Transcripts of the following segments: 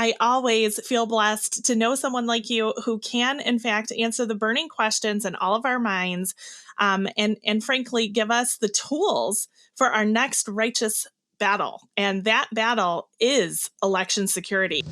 I always feel blessed to know someone like you who can, in fact, answer the burning questions in all of our minds, and frankly, give us the tools for our next righteous battle. And that battle is election security.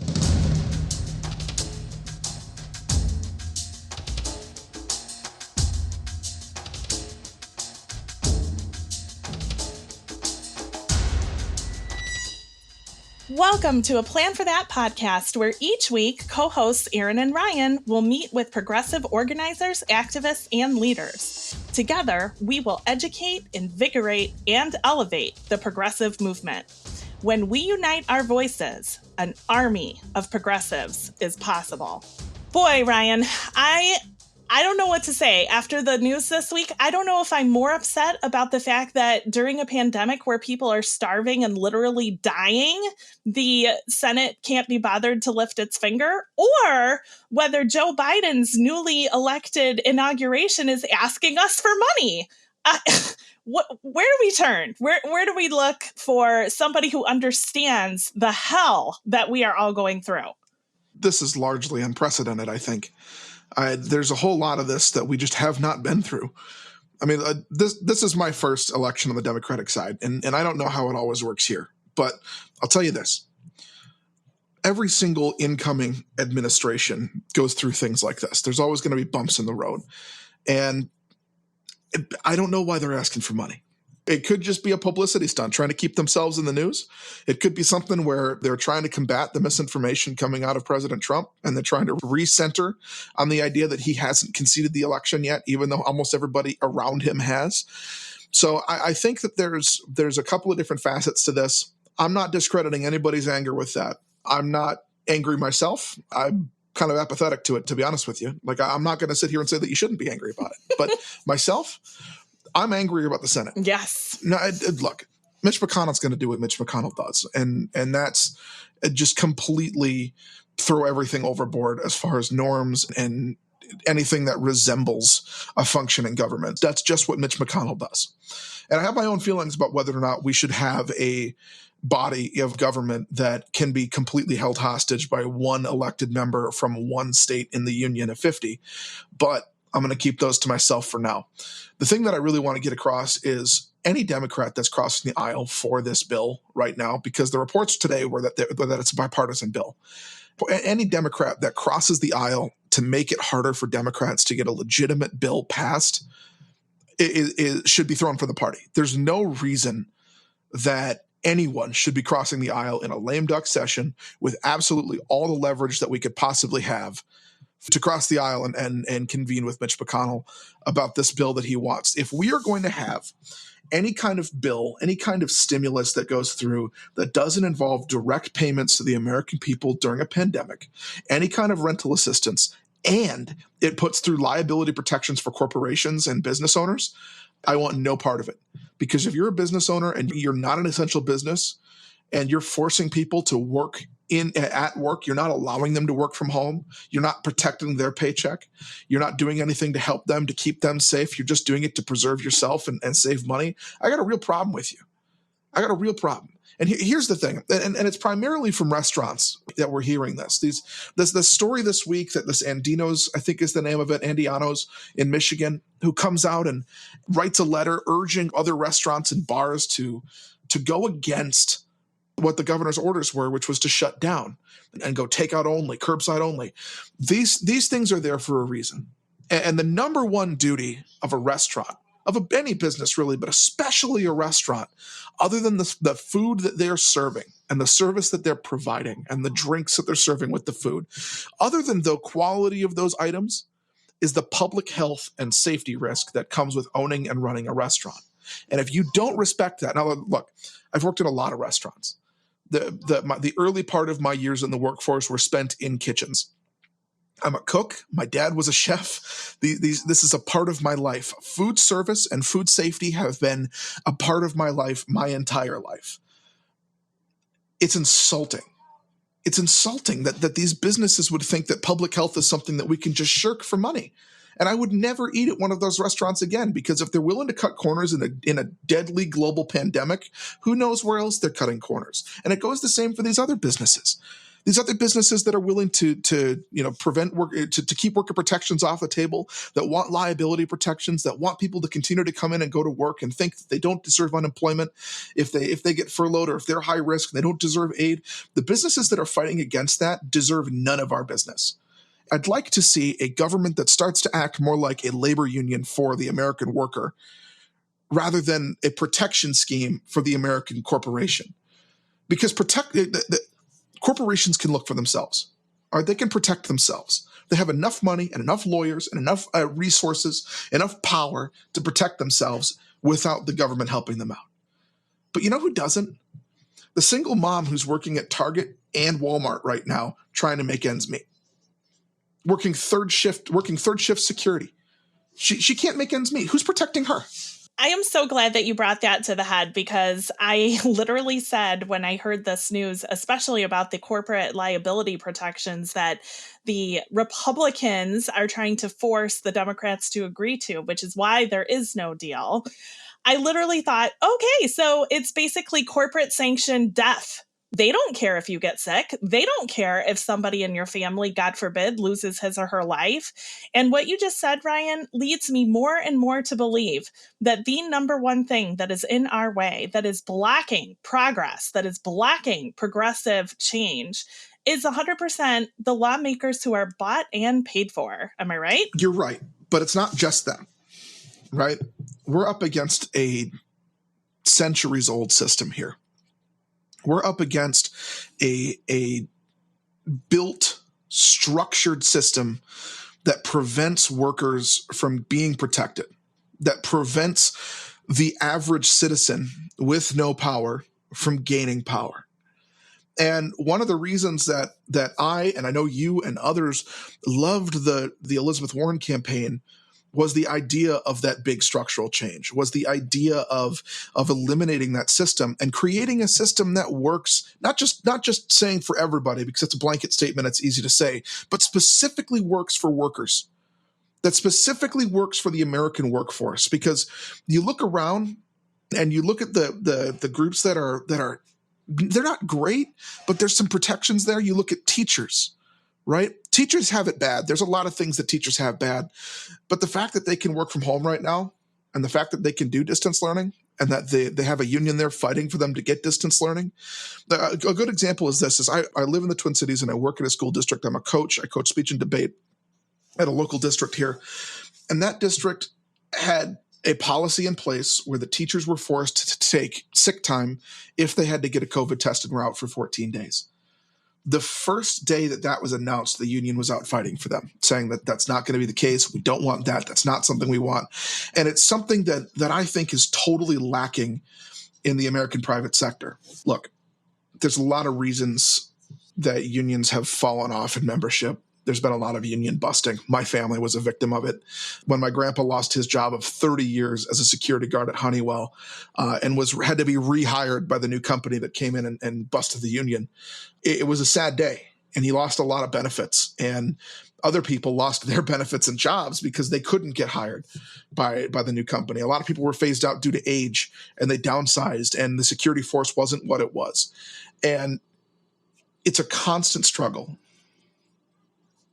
Welcome to A Plan for That podcast, where each week co-hosts Erin and Ryan will meet with progressive organizers, activists, and leaders. Together, we will educate, invigorate, and elevate the progressive movement. When we unite our voices, an army of progressives is possible. Boy, Ryan, I don't know what to say. After the news this week, I don't know if I'm more upset about the fact that during a pandemic where people are starving and literally dying, the Senate can't be bothered to lift its finger, or whether Joe Biden's newly elected inauguration is asking us for money. Where do we turn? Where do we look for somebody who understands the hell that we are all going through? This is largely unprecedented, I think. There's a whole lot of this that we just have not been through. I mean, this is my first election on the Democratic side, and I don't know how it always works here. But I'll tell you this. Every single incoming administration goes through things like this. There's always going to be bumps in the road. And I don't know why they're asking for money. It could just be a publicity stunt, trying to keep themselves in the news. It could be something where they're trying to combat the misinformation coming out of President Trump, and they're trying to recenter on the idea that he hasn't conceded the election yet, even though almost everybody around him has. So I think that there's a couple of different facets to this. I'm not discrediting anybody's anger with that. I'm not angry myself. I'm kind of apathetic to it, to be honest with you. Like, I'm not going to sit here and say that you shouldn't be angry about it. But myself, I'm angry about the Senate. Yes. No, look, Mitch McConnell's going to do what Mitch McConnell does, and that's just completely throw everything overboard as far as norms and anything that resembles a functioning government. That's just what Mitch McConnell does. And I have my own feelings about whether or not we should have a body of government that can be completely held hostage by one elected member from one state in the union of 50. But I'm going to keep those to myself for now. The thing that I really want to get across is any Democrat that's crossing the aisle for this bill right now, because the reports today were that it's a bipartisan bill. Any Democrat that crosses the aisle to make it harder for Democrats to get a legitimate bill passed, it should be thrown from the party. There's no reason that anyone should be crossing the aisle in a lame duck session with absolutely all the leverage that we could possibly have to cross the aisle and convene with Mitch McConnell about this bill that he wants. If we are going to have any kind of bill, any kind of stimulus that goes through that doesn't involve direct payments to the American people during a pandemic, any kind of rental assistance, and it puts through liability protections for corporations and business owners, I want no part of it. Because if you're a business owner and you're not an essential business and you're forcing people to work at work, you're not allowing them to work from home, you're not protecting their paycheck, you're not doing anything to help them, to keep them safe, you're just doing it to preserve yourself and save money, I got a real problem with you. I got a real problem. And here's the thing, and it's primarily from restaurants that we're hearing this. This story this week that this Andino's, I think is the name of it, Andiano's in Michigan, who comes out and writes a letter urging other restaurants and bars to go against what the governor's orders were, which was to shut down and go takeout only, curbside only. These things are there for a reason. And the number one duty of a restaurant, of any business really, but especially a restaurant, other than the food that they're serving and the service that they're providing and the drinks that they're serving with the food, other than the quality of those items, is the public health and safety risk that comes with owning and running a restaurant. And if you don't respect that, now look, I've worked in a lot of restaurants. The early part of my years in the workforce were spent in kitchens. I'm a cook. My dad was a chef. This is a part of my life. Food service and food safety have been a part of my life my entire life. It's insulting. It's insulting that these businesses would think that public health is something that we can just shirk for money. And I would never eat at one of those restaurants again, because if they're willing to cut corners in a deadly global pandemic, who knows where else they're cutting corners? And it goes the same for these other businesses. These other businesses that are willing to prevent work, to keep worker protections off the table, that want liability protections, that want people to continue to come in and go to work and think that they don't deserve unemployment if they get furloughed, or if they're high risk, they don't deserve aid. The businesses that are fighting against that deserve none of our business. I'd like to see a government that starts to act more like a labor union for the American worker rather than a protection scheme for the American corporation. Because corporations can look for themselves, or they can protect themselves. They have enough money and enough lawyers and enough resources, enough power to protect themselves without the government helping them out. But you know who doesn't? The single mom who's working at Target and Walmart right now trying to make ends meet. Working third shift security. She can't make ends meet. Who's protecting her? I am so glad that you brought that to the head, because I literally said when I heard this news, especially about the corporate liability protections that the Republicans are trying to force the Democrats to agree to, which is why there is no deal. I literally thought, okay, so it's basically corporate sanctioned death. They don't care if you get sick. They don't care if somebody in your family, God forbid, loses his or her life. And what you just said, Ryan, leads me more and more to believe that the number one thing that is in our way, that is blocking progress, that is blocking progressive change, is 100% the lawmakers who are bought and paid for. Am I right? You're right, but it's not just them, right? We're up against a centuries-old system here. We're up against a built, structured system that prevents workers from being protected, that prevents the average citizen with no power from gaining power. And one of the reasons that I know you and others loved the Elizabeth Warren campaign was the idea of that big structural change, was the idea of eliminating that system and creating a system that works, not just saying for everybody, because it's a blanket statement, it's easy to say, but specifically works for workers, that specifically works for the American workforce. Because you look around and you look at the groups that are they're not great, but there's some protections there. You look at teachers, right? Teachers have it bad. There's a lot of things that teachers have bad. But the fact that they can work from home right now, and the fact that they can do distance learning, and that they have a union there fighting for them to get distance learning. A good example is this: I live in the Twin Cities and I work in a school district. I'm a coach. I coach speech and debate at a local district here. And that district had a policy in place where the teachers were forced to take sick time if they had to get a COVID test and were out for 14 days. The first day that was announced, the union was out fighting for them, saying that that's not going to be the case. We don't want that. That's not something we want. And it's something that I think is totally lacking in the American private sector. Look, there's a lot of reasons that unions have fallen off in membership. There's been a lot of union busting. My family was a victim of it. When my grandpa lost his job of 30 years as a security guard at Honeywell and had to be rehired by the new company that came in and busted the union, it was a sad day. And he lost a lot of benefits. And other people lost their benefits and jobs because they couldn't get hired by the new company. A lot of people were phased out due to age, and they downsized, and the security force wasn't what it was. And it's a constant struggle.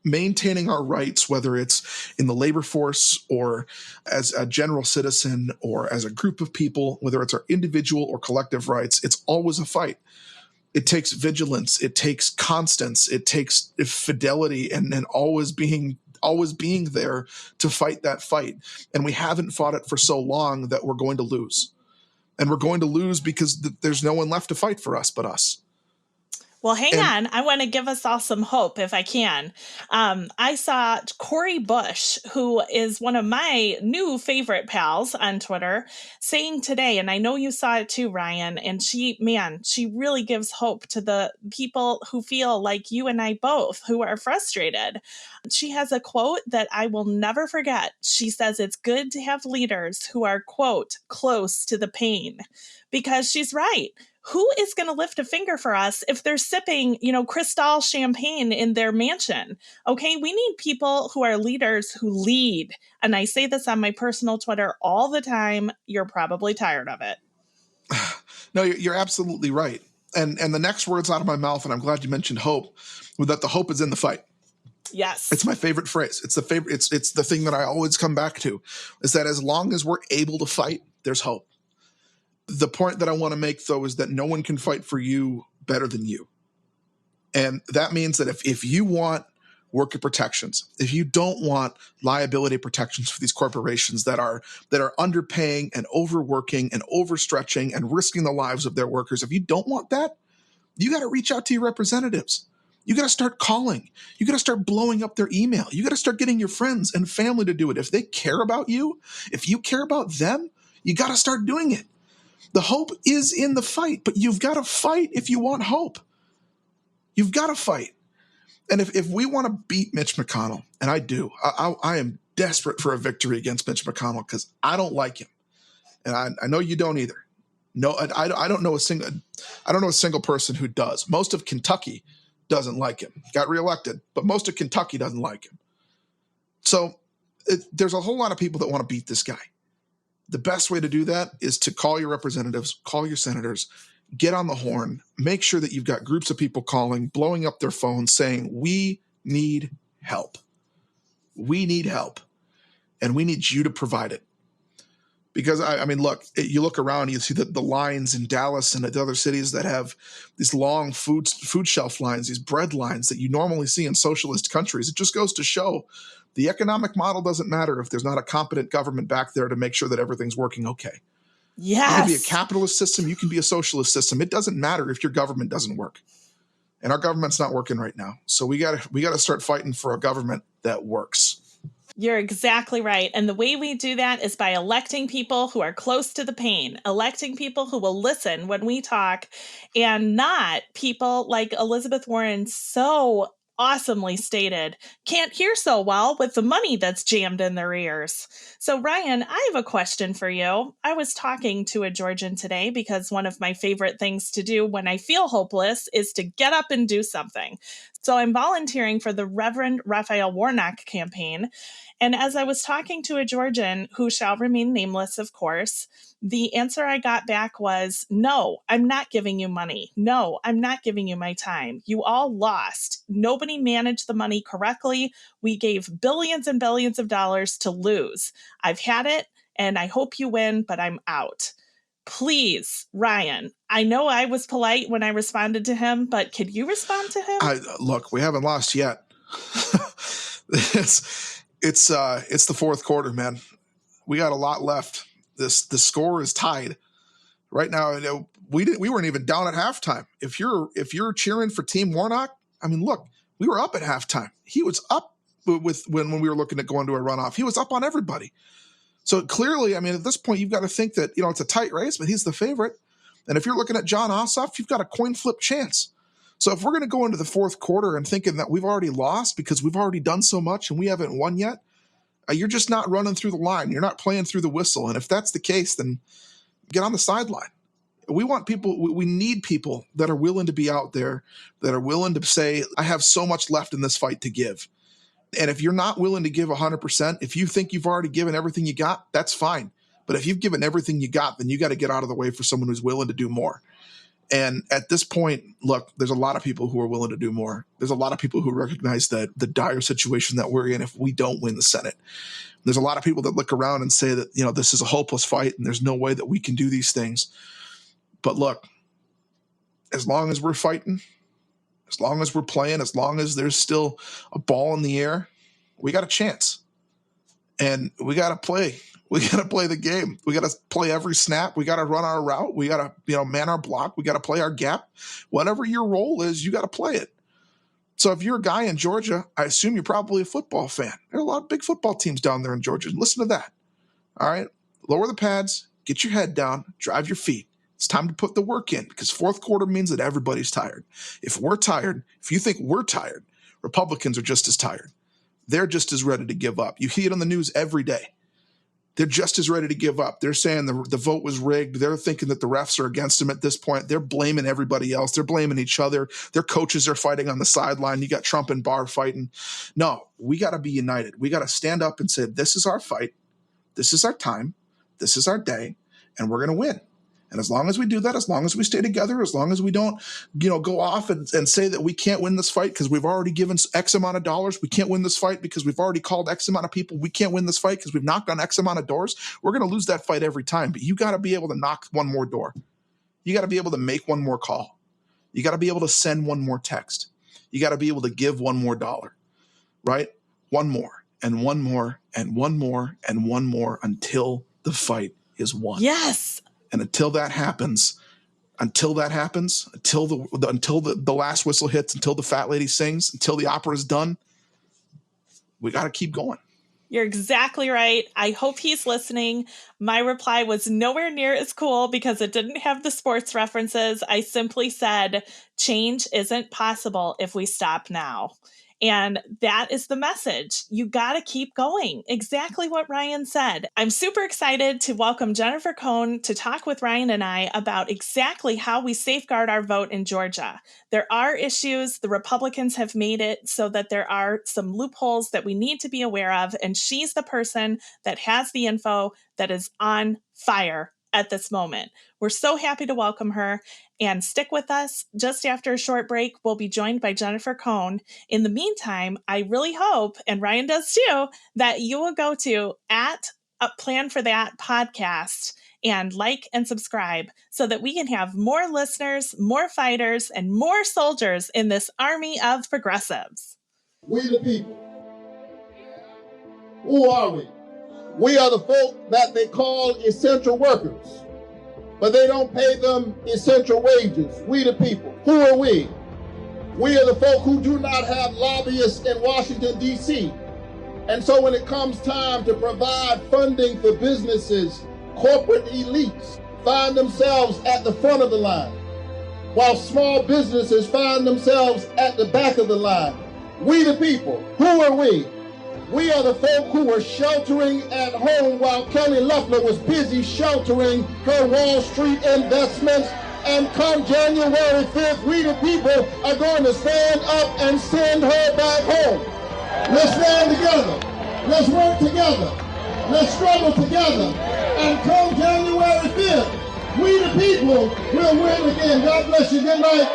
Maintaining our rights, whether it's in the labor force or as a general citizen or as a group of people, whether it's our individual or collective rights, it's always a fight. It takes vigilance, it takes constance, it takes fidelity, and always being there to fight that fight. And we haven't fought it for so long that we're going to lose. And we're going to lose because there's no one left to fight for us but us. Well, hang on. I want to give us all some hope if I can. I saw Cori Bush, who is one of my new favorite pals on Twitter, saying today, and I know you saw it too, Ryan, and she really gives hope to the people who feel like you and I both, who are frustrated. She has a quote that I will never forget. She says it's good to have leaders who are, quote, close to the pain, because she's right. Who is going to lift a finger for us if they're sipping, Cristal champagne in their mansion? Okay, we need people who are leaders who lead. And I say this on my personal Twitter all the time. You're probably tired of it. No, you're absolutely right. And the next words out of my mouth, and I'm glad you mentioned hope, was that the hope is in the fight. Yes. It's my favorite phrase. It's the thing that I always come back to, is that as long as we're able to fight, there's hope. The point that I want to make, though, is that no one can fight for you better than you. And that means that if you want worker protections, if you don't want liability protections for these corporations that are underpaying and overworking and overstretching and risking the lives of their workers, if you don't want that, you got to reach out to your representatives. You got to start calling. You got to start blowing up their email. You got to start getting your friends and family to do it. If they care about you, if you care about them, you got to start doing it. The hope is in the fight, but you've got to fight if you want hope. You've got to fight. And if we want to beat Mitch McConnell, and I do, I am desperate for a victory against Mitch McConnell because I don't like him. And I know you don't either. No, I don't know a single person who does. Most of Kentucky doesn't like him. Got reelected, but most of Kentucky doesn't like him. So there's a whole lot of people that want to beat this guy. The best way to do that is to call your representatives, call your senators, get on the horn, make sure that you've got groups of people calling, blowing up their phones, saying, we need help. We need help, and we need you to provide it. Because, I mean, look, you look around, you see the lines in Dallas and the other cities that have these long food shelf lines, these bread lines that you normally see in socialist countries. It just goes to show the economic model doesn't matter if there's not a competent government back there to make sure that everything's working okay. Yes. You can be a capitalist system. You can be a socialist system. It doesn't matter if your government doesn't work. And our government's not working right now. So we got to start fighting for a government that works. You're exactly right. And the way we do that is by electing people who are close to the pain, electing people who will listen when we talk, and not people like Elizabeth Warren so awesomely stated, can't hear so well with the money that's jammed in their ears. So, Ryan, I have a question for you. I was talking to a Georgian today because one of my favorite things to do when I feel hopeless is to get up and do something. So I'm volunteering for the Reverend Raphael Warnock campaign. And as I was talking to a Georgian, who shall remain nameless, of course, the answer I got back was, no, I'm not giving you money. No, I'm not giving you my time. You all lost. Nobody managed the money correctly. We gave billions and billions of dollars to lose. I've had it, and I hope you win, but I'm out. Please, Ryan, I know I was polite when I responded to him, but could you respond to him? Look, we haven't lost yet. It's the fourth quarter, man. We got a lot left. The score is tied right now. We weren't even down at halftime. If you're cheering for Team Warnock, I mean, look, we were up at when we were looking at going to a runoff. He was up on everybody. So clearly, I mean, at this point, you've got to think that, it's a tight race, but he's the favorite. And if you're looking at John Ossoff, you've got a coin flip chance. So if we're going to go into the fourth quarter and thinking that we've already lost because we've already done so much and we haven't won yet, you're just not running through the line. You're not playing through the whistle. And if that's the case, then get on the sideline. We want people, we need people that are willing to be out there, that are willing to say, I have so much left in this fight to give. And if you're not willing to give 100%, if you think you've already given everything you got, that's fine. But if you've given everything you got, then you got to get out of the way for someone who's willing to do more. And at this point, look, there's a lot of people who are willing to do more. There's a lot of people who recognize that the dire situation that we're in if we don't win the Senate. There's a lot of people that look around and say that, this is a hopeless fight and there's no way that we can do these things. But look, as long as we're fighting, as long as we're playing, as long as there's still a ball in the air, we got a chance. And we got to play. We got to play the game. We got to play every snap. We got to run our route. We got to, man our block. We got to play our gap. Whatever your role is, you got to play it. So if you're a guy in Georgia, I assume you're probably a football fan. There are a lot of big football teams down there in Georgia. Listen to that. All right. Lower the pads, get your head down, drive your feet. It's time to put the work in because fourth quarter means that everybody's tired. If we're tired, if you think we're tired, Republicans are just as tired. They're just as ready to give up. You hear it on the news every day. They're just as ready to give up. They're saying the vote was rigged. They're thinking that the refs are against them at this point. They're blaming everybody else. They're blaming each other. Their coaches are fighting on the sideline. You got Trump and Barr fighting. No, we got to be united. We got to stand up and say, this is our fight. This is our time. This is our day. And we're going to win. And as long as we do that, as long as we stay together, as long as we don't, go off and say that we can't win this fight because we've already given X amount of dollars, we can't win this fight because we've already called X amount of people, we can't win this fight because we've knocked on X amount of doors, we're going to lose that fight every time. But you got to be able to knock one more door. You got to be able to make one more call. You got to be able to send one more text. You got to be able to give one more dollar, right? One more and one more and one more and one more until the fight is won. Yes. And until that happens, until the last whistle hits, until the fat lady sings, until the opera is done, we got to keep going. You're exactly right. I hope he's listening. My reply was nowhere near as cool because it didn't have the sports references. I simply said, change isn't possible if we stop now. And that is the message. You got to keep going. Exactly what Ryan said. I'm super excited to welcome Jennifer Cohn to talk with Ryan and I about exactly how we safeguard our vote in Georgia. There are issues. The Republicans have made it so that there are some loopholes that we need to be aware of. And she's the person that has the info that is on fire at this moment. We're so happy to welcome her, and stick with us. Just after a short break, we'll be joined by Jennifer Cohn. In the meantime, I really hope, and Ryan does too, that you will go to @Plan for That podcast and like and subscribe so that we can have more listeners, more fighters, and more soldiers in this army of progressives. We the people. Who are we? We are the folk that they call essential workers, but they don't pay them essential wages. We the people. Who are we? We are the folk who do not have lobbyists in Washington, D.C. And so when it comes time to provide funding for businesses, corporate elites find themselves at the front of the line, while small businesses find themselves at the back of the line. We the people. Who are we? We are the folk who were sheltering at home while Kelly Loeffler was busy sheltering her Wall Street investments. And come January 5th, we the people are going to stand up and send her back home. Let's stand together. Let's work together. Let's struggle together. And come January 5th, we the people will win again. God bless you. Good night.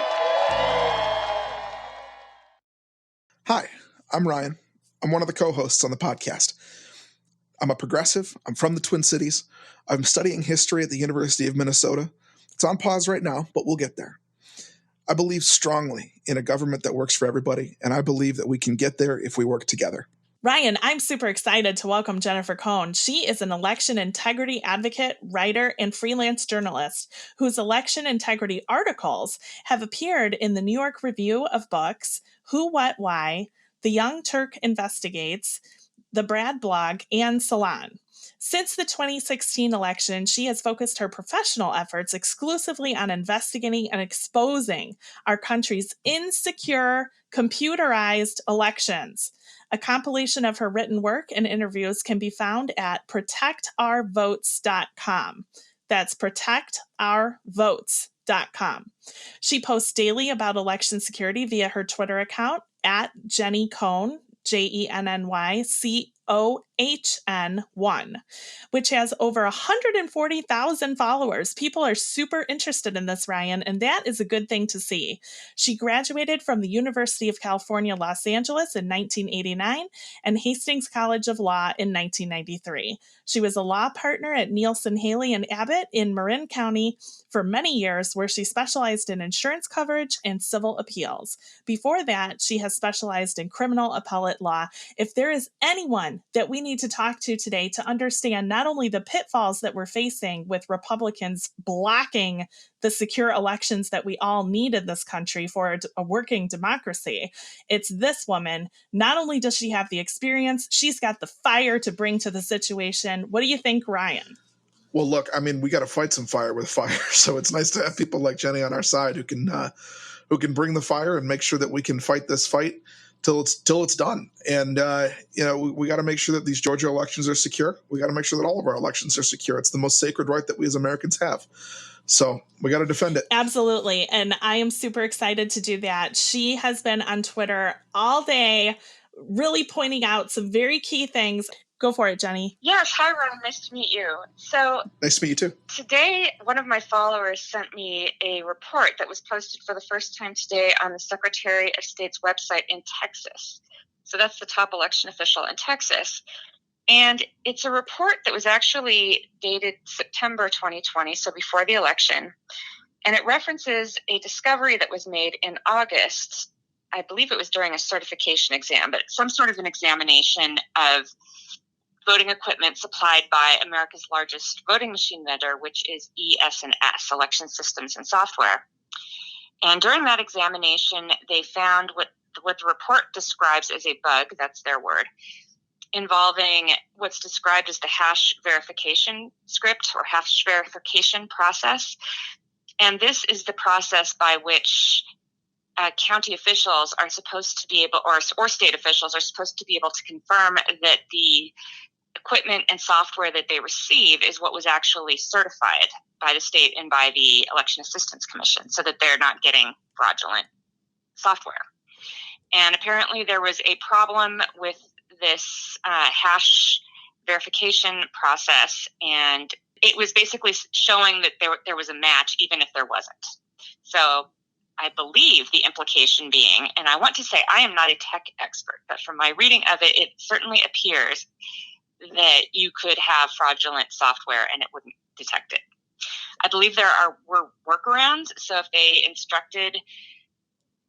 Hi, I'm Ryan. I'm one of the co-hosts on the podcast. I'm a progressive. I'm from the Twin Cities. I'm studying history at the University of Minnesota. It's on pause right now, but we'll get there. I believe strongly in a government that works for everybody, and I believe that we can get there if we work together. Ryan, I'm super excited to welcome Jennifer Cohn. She is an election integrity advocate, writer, and freelance journalist whose election integrity articles have appeared in the New York Review of Books, Who, What, Why, The Young Turk Investigates, the Brad blog, and Salon. Since the 2016 election, she has focused her professional efforts exclusively on investigating and exposing our country's insecure, computerized elections. A compilation of her written work and interviews can be found at protectourvotes.com. That's protectourvotes.com. She posts daily about election security via her Twitter account at Jenny Cohn, JennyCohn1, which has over 140,000 followers. People are super interested in this, Ryan, and that is a good thing to see. She graduated from the University of California, Los Angeles in 1989 and Hastings College of Law in 1993. She was a law partner at Nielsen, Haley, and Abbott in Marin County for many years, where she specialized in insurance coverage and civil appeals. Before that, she has specialized in criminal appellate law. If there is anyone that we need to talk to today to understand not only the pitfalls that we're facing with Republicans blocking the secure elections that we all need in this country for a working democracy, it's this woman. Not only does she have the experience, she's got the fire to bring to the situation. What do you think, Ryan? Well, look, I mean, we got to fight some fire with fire. So it's nice to have people like Jenny on our side who can bring the fire and make sure that we can fight this fight till it's done. And we got to make sure that these Georgia elections are secure. We got to make sure that all of our elections are secure. It's the most sacred right that we as Americans have. So we got to defend it. Absolutely. And I am super excited to do that. She has been on Twitter all day, really pointing out some very key things. Go for it, Jenny. Yes, hi, Ron. Nice to meet you. So Nice to meet you too. Today, one of my followers sent me a report that was posted for the first time today on the Secretary of State's website in Texas. So that's the top election official in Texas. And it's a report that was actually dated September 2020, so before the election. And it references a discovery that was made in August. I believe it was during a certification exam, but some sort of an examination of voting equipment supplied by America's largest voting machine vendor, which is ES&S, Election Systems and Software. And during that examination, they found what the report describes as a bug, that's their word, involving what's described as the hash verification script or hash verification process. And this is the process by which county officials are supposed to be able, or state officials are supposed to be able to confirm that the equipment and software that they receive is what was actually certified by the state and by the Election Assistance Commission, so that they're not getting fraudulent software. And apparently there was a problem with this hash verification process, and it was basically showing that there was a match even if there wasn't. So I believe the implication being, and I want to say I am not a tech expert, but from my reading of it, it certainly appears that you could have fraudulent software and it wouldn't detect it. I believe there were workarounds. So if they instructed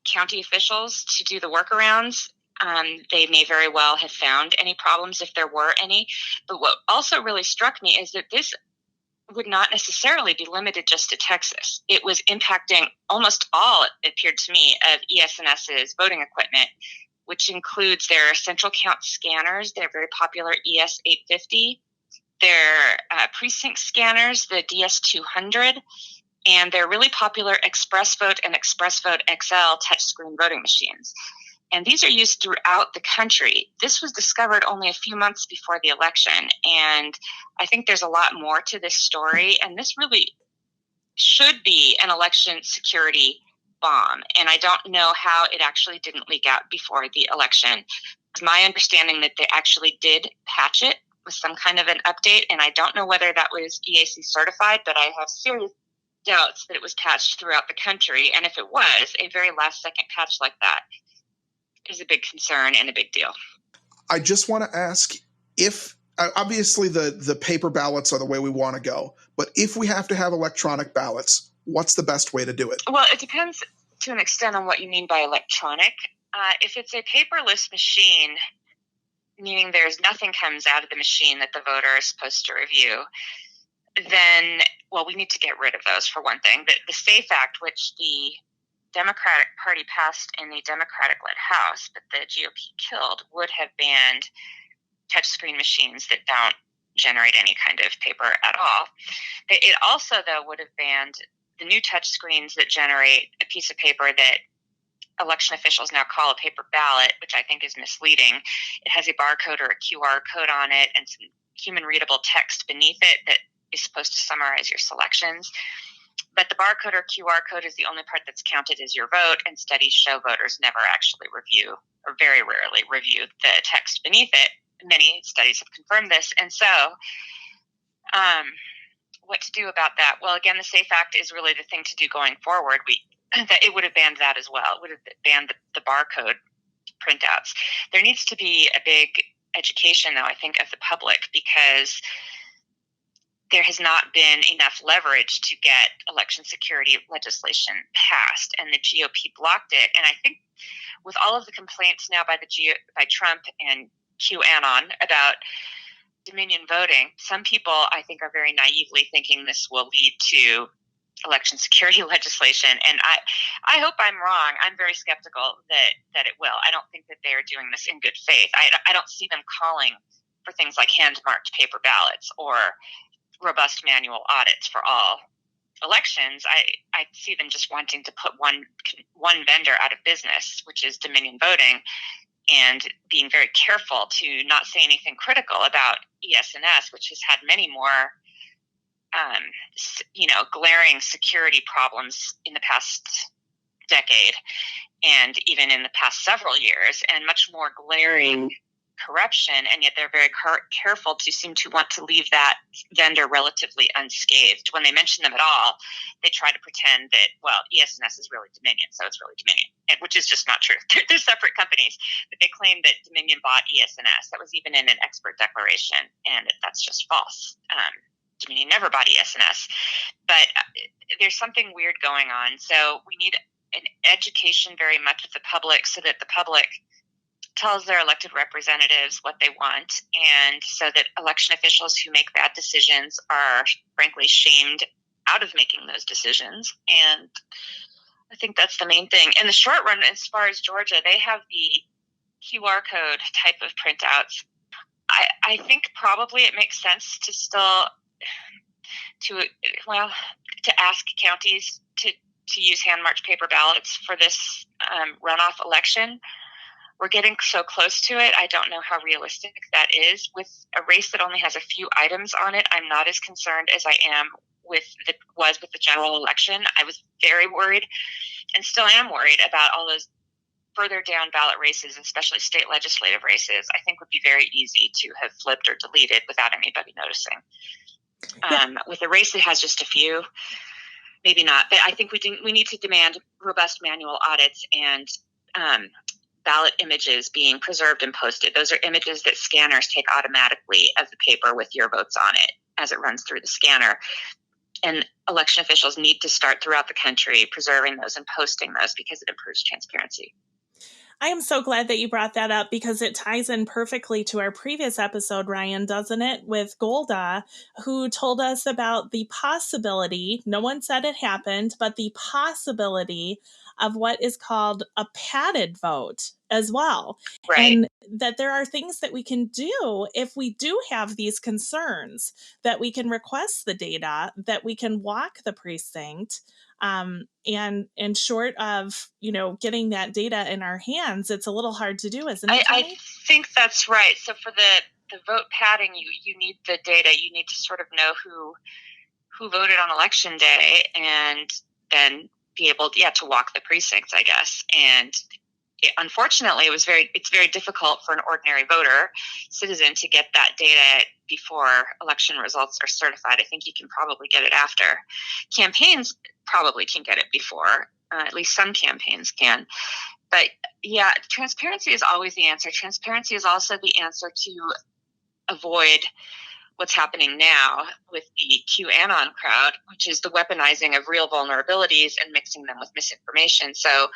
county officials to do the workarounds, they may very well have found any problems if there were any. But what also really struck me is that this would not necessarily be limited just to Texas. It was impacting almost all, it appeared to me, of ES&S's voting equipment, which includes their central count scanners, their very popular ES850, their precinct scanners, the DS200, and their really popular ExpressVote and ExpressVote XL touchscreen voting machines. And these are used throughout the country. This was discovered only a few months before the election, and I think there's a lot more to this story, and this really should be an election security bomb, and I don't know how it actually didn't leak out before the election. It's my understanding that they actually did patch it with some kind of an update, and I don't know whether that was EAC certified, but I have serious doubts that it was patched throughout the country, and if it was, a very last-second patch like that is a big concern and a big deal. I just want to ask if, obviously the paper ballots are the way we want to go, but if we have to have electronic ballots, what's the best way to do it? Well, it depends to an extent on what you mean by electronic. If it's a paperless machine, meaning there's nothing comes out of the machine that the voter is supposed to review, then, well, we need to get rid of those for one thing. The SAFE Act, which the Democratic Party passed in the Democratic-led House, but the GOP killed, would have banned touchscreen machines that don't generate any kind of paper at all. It also, though, would have banned the new touchscreens that generate a piece of paper that election officials now call a paper ballot, which I think is misleading. It has a barcode or a QR code on it and some human-readable text beneath it that is supposed to summarize your selections. But the barcode or QR code is the only part that's counted as your vote, and studies show voters never actually review, or very rarely review, the text beneath it. Many studies have confirmed this. And so what to do about that? Well, again, the SAFE Act is really the thing to do going forward. That it would have banned that as well. It would have banned the barcode printouts. There needs to be a big education, though, I think, of the public, because there has not been enough leverage to get election security legislation passed, and the GOP blocked it. And I think with all of the complaints now by Trump and QAnon about Dominion voting, some people, I think, are very naively thinking this will lead to election security legislation. And I hope I'm wrong. I'm very skeptical that it will. I don't think that they are doing this in good faith. I don't see them calling for things like hand-marked paper ballots or robust manual audits for all elections. I see them just wanting to put one vendor out of business, which is Dominion voting, and being very careful to not say anything critical about ES&S, which has had many more glaring security problems in the past decade and even in the past several years, and much more glaring corruption, and yet they're very careful to seem to want to leave that vendor relatively unscathed. When they mention them at all, they try to pretend that, well, ES&S is really Dominion, so it's really Dominion, which is just not true. They're separate companies, but they claim that Dominion bought ES&S. That was even in an expert declaration, and that's just false. Dominion never bought ES&S, but there's something weird going on. So we need an education very much of the public so that the public tells their elected representatives what they want, and so that election officials who make bad decisions are frankly shamed out of making those decisions. And I think that's the main thing. In the short run, as far as Georgia, they have the QR code type of printouts. I think probably it makes sense to still to ask counties to use hand marked paper ballots for this runoff election. We're getting so close to it. I don't know how realistic that is. With a race that only has a few items on it, I'm not as concerned as I was with the general election. I was very worried and still am worried about all those further down ballot races, especially state legislative races. I think would be very easy to have flipped or deleted without anybody noticing. With a race that has just a few, maybe not. But I think we need to demand robust manual audits and ballot images being preserved and posted. Those are images that scanners take automatically of the paper with your votes on it as it runs through the scanner. And election officials need to start throughout the country preserving those and posting those because it improves transparency. I am so glad that you brought that up because it ties in perfectly to our previous episode, Ryan, doesn't it? With Golda, who told us about the possibility, no one said it happened, but the possibility of what is called a padded vote as well. Right. And that there are things that we can do if we do have these concerns, that we can request the data, that we can walk the precinct. And short of, getting that data in our hands, it's a little hard to do, isn't it? I think that's right. So for the vote padding, you need the data. You need to sort of know who voted on election day, and then be able to walk the precincts, I guess. And unfortunately, it's very difficult for an ordinary citizen to get that data before election results are certified. I think you can probably get it after. Campaigns probably can get it before. At least some campaigns can. But yeah, transparency is always the answer. Transparency is also the answer to avoid what's happening now with the QAnon crowd, which is the weaponizing of real vulnerabilities and mixing them with misinformation. So,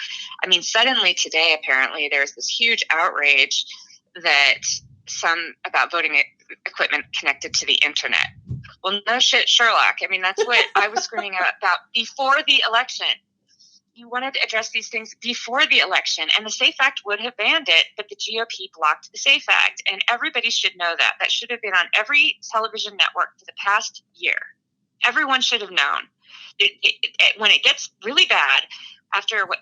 suddenly today, apparently, there's this huge outrage about voting equipment connected to the internet. Well, no shit, Sherlock. That's what I was screaming about before the election. You wanted to address these things before the election, and the SAFE Act would have banned it, but the GOP blocked the SAFE Act, and everybody should know that. That should have been on every television network for the past year. Everyone should have known. When it gets really bad, after what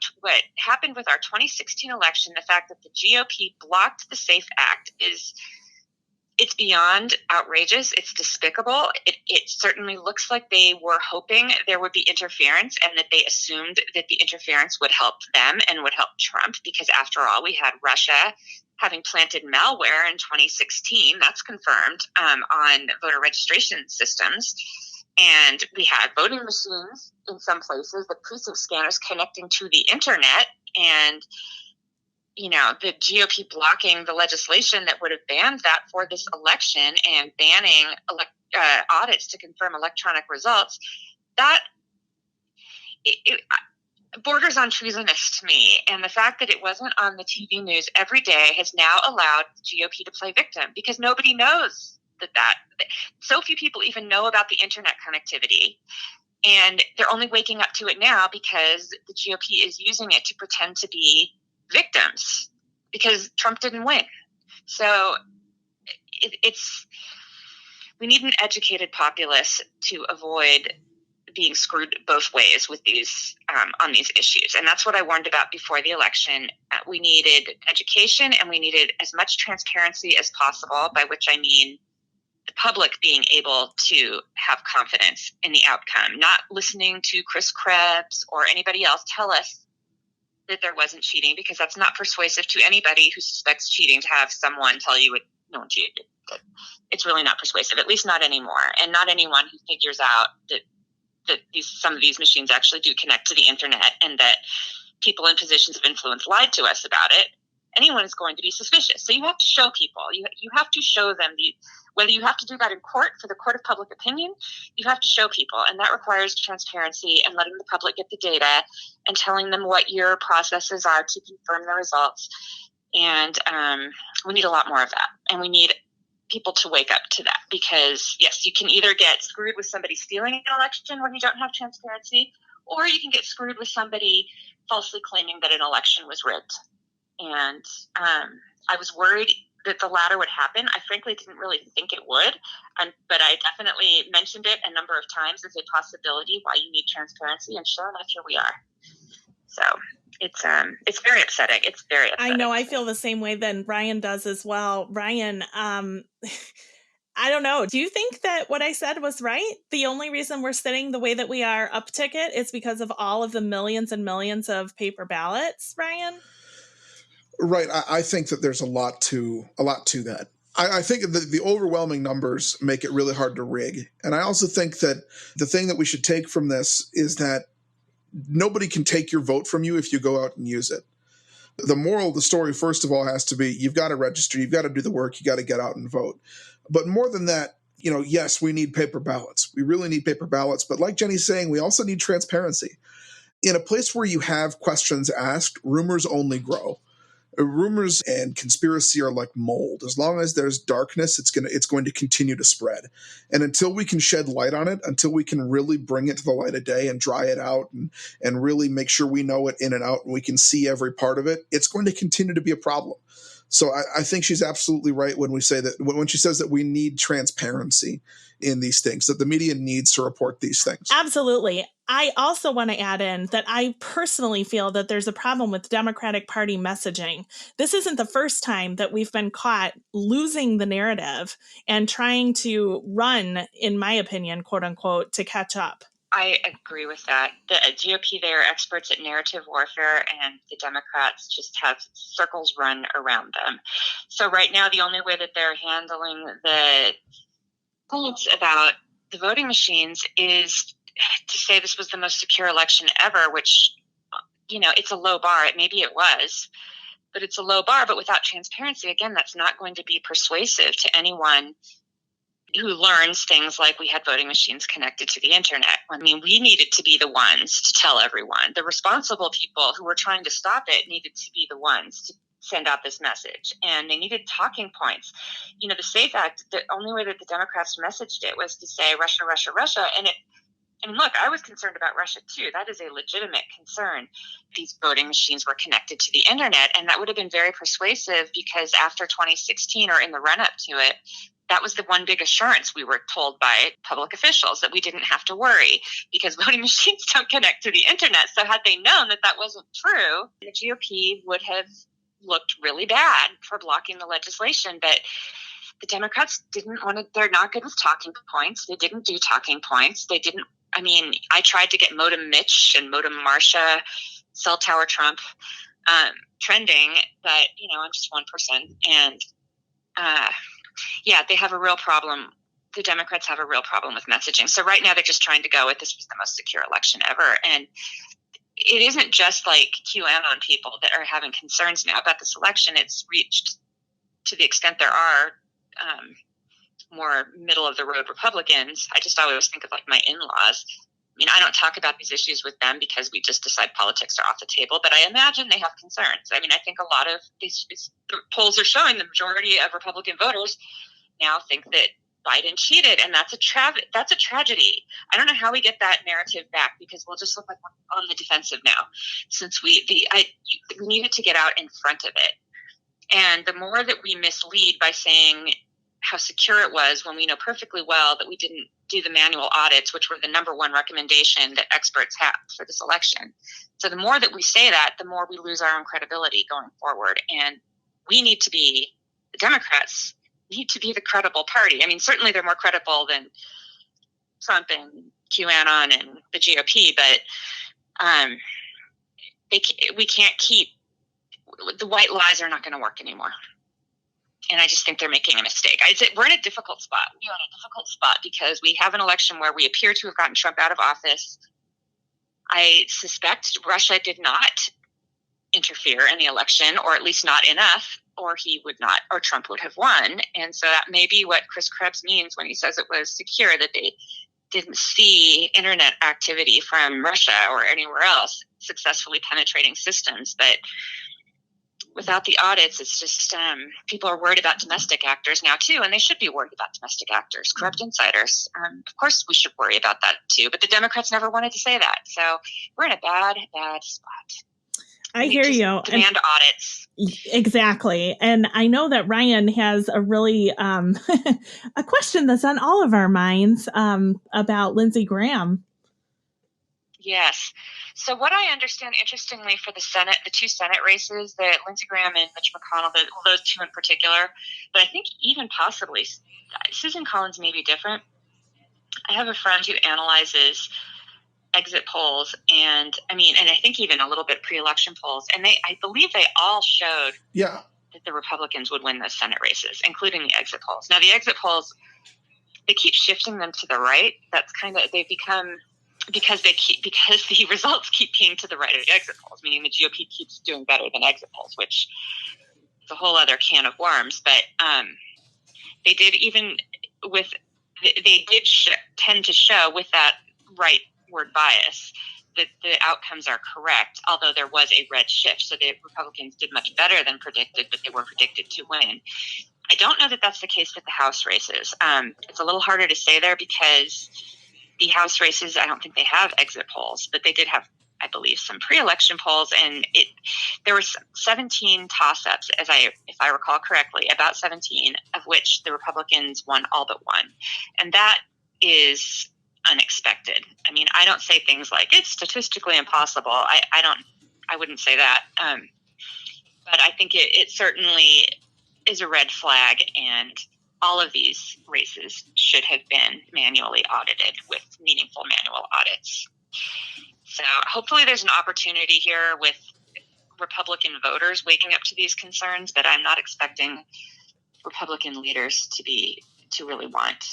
happened with our 2016 election, the fact that the GOP blocked the SAFE Act it's beyond outrageous. It's despicable. It certainly looks like they were hoping there would be interference, and that they assumed that the interference would help them and would help Trump, because after all, we had Russia having planted malware in 2016. That's confirmed on voter registration systems. And we had voting machines in some places, the precinct scanners connecting to the internet, and the GOP blocking the legislation that would have banned that for this election and banning audits to confirm electronic results, that it borders on treasonous to me. And the fact that it wasn't on the TV news every day has now allowed the GOP to play victim, because nobody knows that so few people even know about the internet connectivity. And they're only waking up to it now because the GOP is using it to pretend to be victims because Trump didn't win. So we need an educated populace to avoid being screwed both ways with these on these issues. And that's what I warned about before the election. We needed education, and we needed as much transparency as possible, by which I mean the public being able to have confidence in the outcome, not listening to Chris Krebs or anybody else tell us that there wasn't cheating, because that's not persuasive to anybody who suspects cheating to have someone tell you no one cheated. It's really not persuasive, at least not anymore. And not anyone who figures out that some of these machines actually do connect to the internet and that people in positions of influence lied to us about it. Anyone is going to be suspicious. So you have to show people. You have to show them whether you have to do that in court for the court of public opinion, you have to show people. And that requires transparency and letting the public get the data and telling them what your processes are to confirm the results. And we need a lot more of that. And we need people to wake up to that, because yes, you can either get screwed with somebody stealing an election when you don't have transparency, or you can get screwed with somebody falsely claiming that an election was rigged. And I was worried that the latter would happen. I frankly didn't really think it would, but I definitely mentioned it a number of times as a possibility why you need transparency, and sure enough, here we are. So it's very upsetting. It's very upsetting. I know. I feel the same way that Ryan does as well. Ryan, I don't know. Do you think that what I said was right? The only reason we're sitting the way that we are up ticket is because of all of the millions and millions of paper ballots, Ryan? Right. I think that there's a lot to that. I think the overwhelming numbers make it really hard to rig. And I also think that the thing that we should take from this is that nobody can take your vote from you if you go out and use it. The moral of the story, first of all, has to be you've got to register, you've got to do the work, you got to get out and vote. But more than that, yes, we need paper ballots. We really need paper ballots. But like Jenny's saying, we also need transparency. In a place where you have questions asked, rumors only grow. Rumors and conspiracy are like mold. As long as there's darkness, it's going to continue to spread. And until we can shed light on it, until we can really bring it to the light of day and dry it out and really make sure we know it in and out and we can see every part of it, it's going to continue to be a problem. So I think she's absolutely right when she says that we need transparency in these things, that the media needs to report these things. Absolutely. I also want to add in that I personally feel that there's a problem with Democratic Party messaging. This isn't the first time that we've been caught losing the narrative and trying to run, in my opinion, quote unquote, to catch up. I agree with that. The GOP, they are experts at narrative warfare, and the Democrats just have circles run around them. So right now, the only way that they're handling the points about the voting machines is to say this was the most secure election ever, which, it's a low bar. Maybe it was, but it's a low bar. But without transparency, again, that's not going to be persuasive to anyone who learns things like we had voting machines connected to the internet. I mean, we needed to be the ones to tell everyone. The responsible people who were trying to stop it needed to be the ones to send out this message. And they needed talking points. The SAFE Act, the only way that the Democrats messaged it was to say Russia, Russia, Russia. And look, I was concerned about Russia too. That is a legitimate concern. These voting machines were connected to the internet, and that would have been very persuasive because after 2016 or in the run-up to it, that was the one big assurance we were told by public officials, that we didn't have to worry because voting machines don't connect to the internet. So had they known that that wasn't true, the GOP would have looked really bad for blocking the legislation. But the Democrats didn't want to, they're not good with talking points. They didn't do talking points. I tried to get Modem Mitch and Modem Marsha, Cell Tower Trump trending, but, I'm just one person. And, they have a real problem. The Democrats have a real problem with messaging. So right now they're just trying to go with this was the most secure election ever. And it isn't just like QAnon people that are having concerns now about this election. It's reached to the extent there are more middle of the road Republicans. I just always think of like my in-laws. I don't talk about these issues with them because we just decide politics are off the table, but I imagine they have concerns. I think a lot of these polls are showing the majority of Republican voters now think that Biden cheated, and that's a tragedy. I don't know how we get that narrative back because we'll just look like we're on the defensive now, since we needed to get out in front of it. And the more that we mislead by saying how secure it was when we know perfectly well that we didn't do the manual audits, which were the number one recommendation that experts have for this election. So the more that we say that, the more we lose our own credibility going forward. And the Democrats need to be the credible party. Certainly they're more credible than Trump and QAnon and the GOP, but we can't keep the white lies are not going to work anymore. And I just think they're making a mistake. We're in a difficult spot. We're in a difficult spot because we have an election where we appear to have gotten Trump out of office. I suspect Russia did not interfere in the election, or at least not enough, or he would not, or Trump would have won. And so that may be what Chris Krebs means when he says it was secure, that they didn't see internet activity from Russia or anywhere else successfully penetrating systems. But without the audits, it's just people are worried about domestic actors now too, and they should be worried about domestic actors, corrupt insiders. Of course, we should worry about that too, but the Democrats never wanted to say that. So we're in a bad spot. I hear you. Demand audits. Exactly. And I know that Ryan has a really a question that's on all of our minds about Lindsey Graham. Yes. So what I understand, interestingly, for the Senate, the two Senate races, the Lindsey Graham and Mitch McConnell, those two in particular, but I think even possibly Susan Collins may be different. I have a friend who analyzes exit polls and I think even a little bit pre-election polls, and I believe they all showed that the Republicans would win those Senate races, including the exit polls. Now the exit polls, they keep shifting them to the right. That's they've become, because the results keep being to the right of the exit polls, meaning the GOP keeps doing better than exit polls, which is a whole other can of worms. But they did tend to show with that rightward bias that the outcomes are correct, although there was a red shift. So the Republicans did much better than predicted, but they were predicted to win. I don't know that that's the case with the House races. It's a little harder to say there because the House races, I don't think they have exit polls, but they did have, I believe, some pre-election polls, and there were 17 toss-ups, if I recall correctly, about 17, of which the Republicans won all but one. And that is unexpected. I don't say things like it's statistically impossible. I wouldn't say that. But I think it certainly is a red flag, and all of these races should have been manually audited with meaningful manual audits. So hopefully there's an opportunity here with Republican voters waking up to these concerns, but I'm not expecting Republican leaders to really want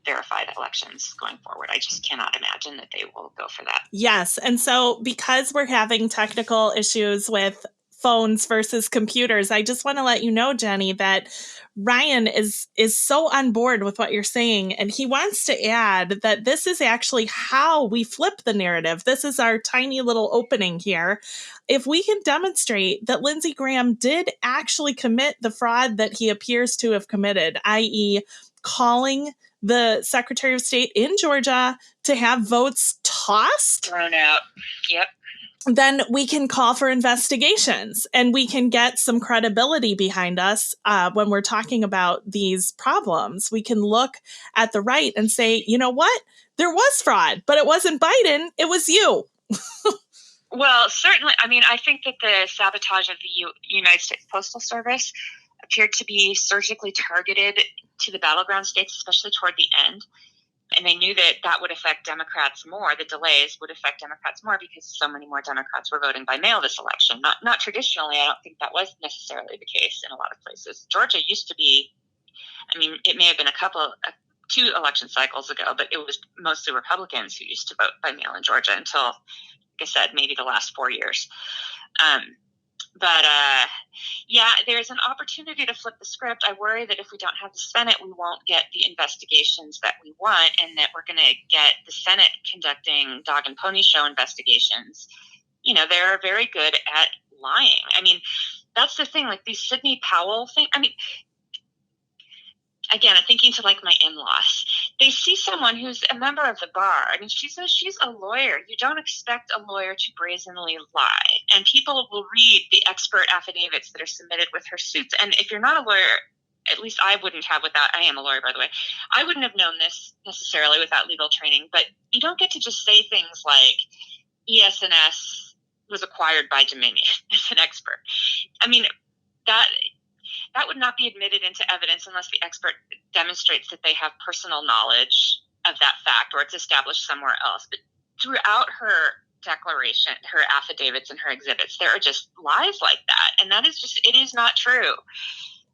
verified elections going forward. I just cannot imagine that they will go for that. Yes. And so because we're having technical issues with phones versus computers, I just want to let you know, Jenny, that Ryan is so on board with what you're saying. And he wants to add that this is actually how we flip the narrative. This is our tiny little opening here. If we can demonstrate that Lindsey Graham did actually commit the fraud that he appears to have committed, i.e., calling the Secretary of State in Georgia to have votes tossed, thrown out. Yep. Then we can call for investigations and we can get some credibility behind us when we're talking about these problems. We can look at the right and say, you know what? There was fraud, but it wasn't Biden. It was you. Well, certainly. I think that the sabotage of the United States Postal Service appeared to be surgically targeted to the battleground states, especially toward the end. And they knew that would affect Democrats more. The delays would affect Democrats more because so many more Democrats were voting by mail this election. Not traditionally. I don't think that was necessarily the case in a lot of places. Georgia used to be, it may have been 2 election cycles ago, but it was mostly Republicans who used to vote by mail in Georgia until, like I said, maybe the last 4 years. But there's an opportunity to flip the script. I worry that if we don't have the Senate, we won't get the investigations that we want, and that we're going to get the Senate conducting dog and pony show investigations. They're very good at lying. That's the thing, like these Sidney Powell thing. Again, I'm thinking to my in-laws. They see someone who's a member of the bar. She's a lawyer. You don't expect a lawyer to brazenly lie. And people will read the expert affidavits that are submitted with her suits. And if you're not a lawyer, at least I wouldn't have without, I am a lawyer, by the way. I wouldn't have known this necessarily without legal training. But you don't get to just say things like ES&S was acquired by Dominion as an expert. That would not be admitted into evidence unless the expert demonstrates that they have personal knowledge of that fact or it's established somewhere else. But throughout her declaration, her affidavits and her exhibits. There are just lies like that. And that is just, it is not true.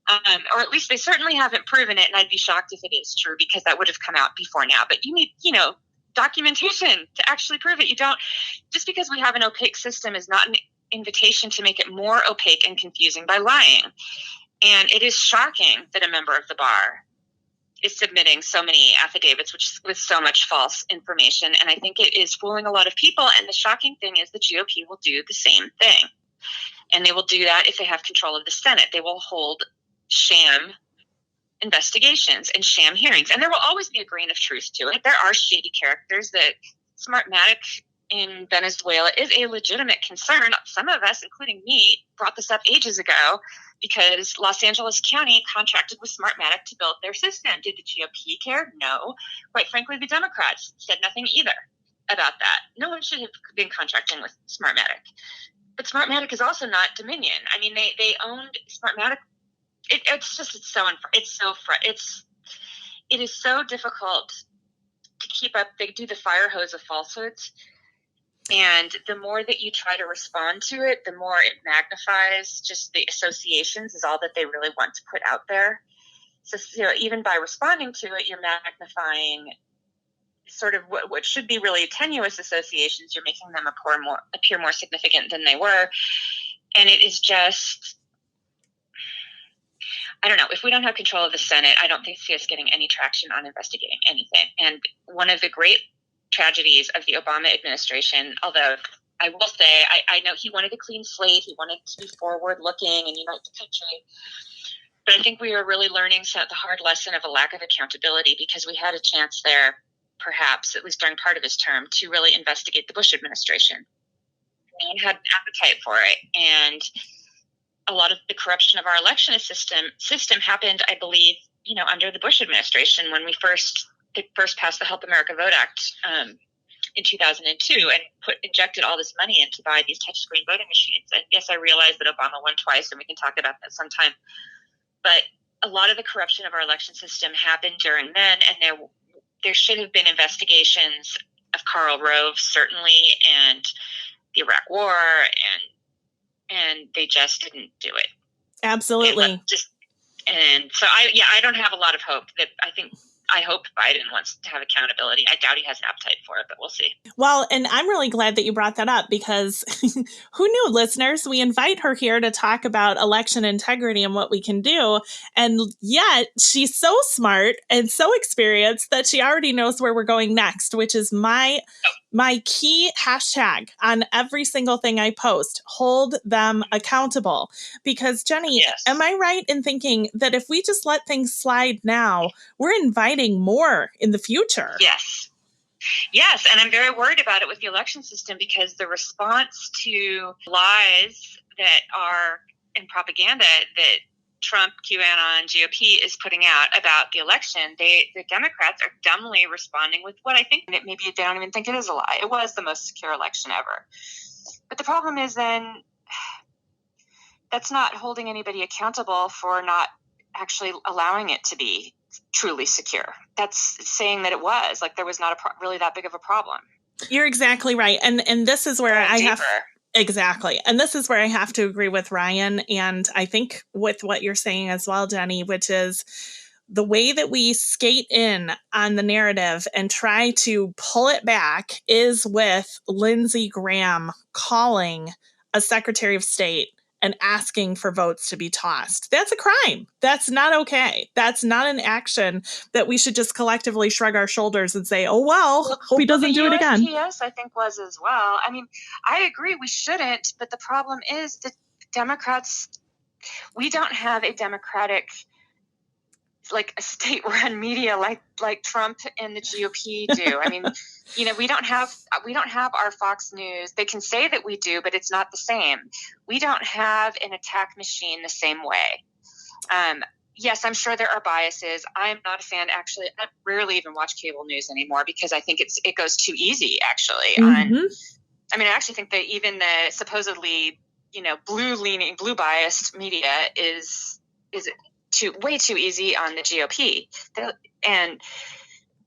Or at least they certainly haven't proven it. And I'd be shocked if it is true, because that would have come out before now. But you need, documentation to actually prove it. You don't, just because we have an opaque system is not an invitation to make it more opaque and confusing by lying. And it is shocking that a member of the bar is submitting so many affidavits with so much false information. And I think it is fooling a lot of people. And the shocking thing is the GOP will do the same thing. And they will do that if they have control of the Senate. They will hold sham investigations and sham hearings. And there will always be a grain of truth to it. There are shady characters. That Smartmatic in Venezuela is a legitimate concern. Some of us, including me, brought this up ages ago because Los Angeles County contracted with Smartmatic to build their system. Did the GOP care? No. Quite frankly, the Democrats said nothing either about that. No one should have been contracting with Smartmatic. But Smartmatic is also not Dominion. I mean, they owned Smartmatic. It is so difficult to keep up. They do the fire hose of falsehoods. And the more that you try to respond to it, the more it magnifies just the associations is all that they really want to put out there. So, even by responding to it, you're magnifying sort of what should be really tenuous associations. You're making them appear more significant than they were. And it is just, I don't know. If we don't have control of the Senate, I don't see us getting any traction on investigating anything. And one of the great tragedies of the Obama administration, although I will say, I know he wanted a clean slate. He wanted to be forward-looking and unite the country. But I think we are really learning the hard lesson of a lack of accountability, because we had a chance there, perhaps, at least during part of his term, to really investigate the Bush administration. No one had an appetite for it. And a lot of the corruption of our election system happened, I believe, under the Bush administration, when they first passed the Help America Vote Act in 2002 and injected all this money in to buy these touchscreen voting machines. And yes, I realize that Obama won twice, and we can talk about that sometime. But a lot of the corruption of our election system happened during then, and there should have been investigations of Karl Rove, certainly, and the Iraq War, and they just didn't do it. Absolutely. And so I don't have a lot of hope. I hope Biden wants to have accountability. I doubt he has an appetite for it, but we'll see. Well, and I'm really glad that you brought that up, because who knew, listeners? We invite her here to talk about election integrity and what we can do. And yet she's so smart and so experienced that she already knows where we're going next, which is my key hashtag on every single thing I post: hold them accountable. Because, Jenny, yes. Am I right in thinking that if we just let things slide now, we're inviting more in the future? Yes, and I'm very worried about it with the election system, because the response to lies that are in propaganda that Trump, QAnon, GOP is putting out about the election, the Democrats are dumbly responding with what I think, maybe they don't even think it is a lie. It was the most secure election ever. But the problem is then that's not holding anybody accountable for not actually allowing it to be truly secure. That's saying that it was, like, there was not really that big of a problem. You're exactly right. And this is where I have... Exactly. And this is where I have to agree with Ryan. And I think with what you're saying as well, Jenny, which is the way that we skate in on the narrative and try to pull it back is with Lindsey Graham calling a Secretary of State and asking for votes to be tossed. That's a crime. That's not okay. That's not an action that we should just collectively shrug our shoulders and say, oh, well, hope he doesn't do it again. The USPS, I think, was as well. I mean, I agree we shouldn't, but the problem is that Democrats, we don't have a democratic, like a state-run media like Trump and the GOP do. I mean, we don't have our Fox News. They can say that we do, but it's not the same. We don't have an attack machine the same way. Yes, I'm sure there are biases. I'm not a fan, actually. I rarely even watch cable news anymore, because I think it goes too easy, actually. Mm-hmm. I actually think that even the supposedly, blue biased media is way too easy on the GOP. And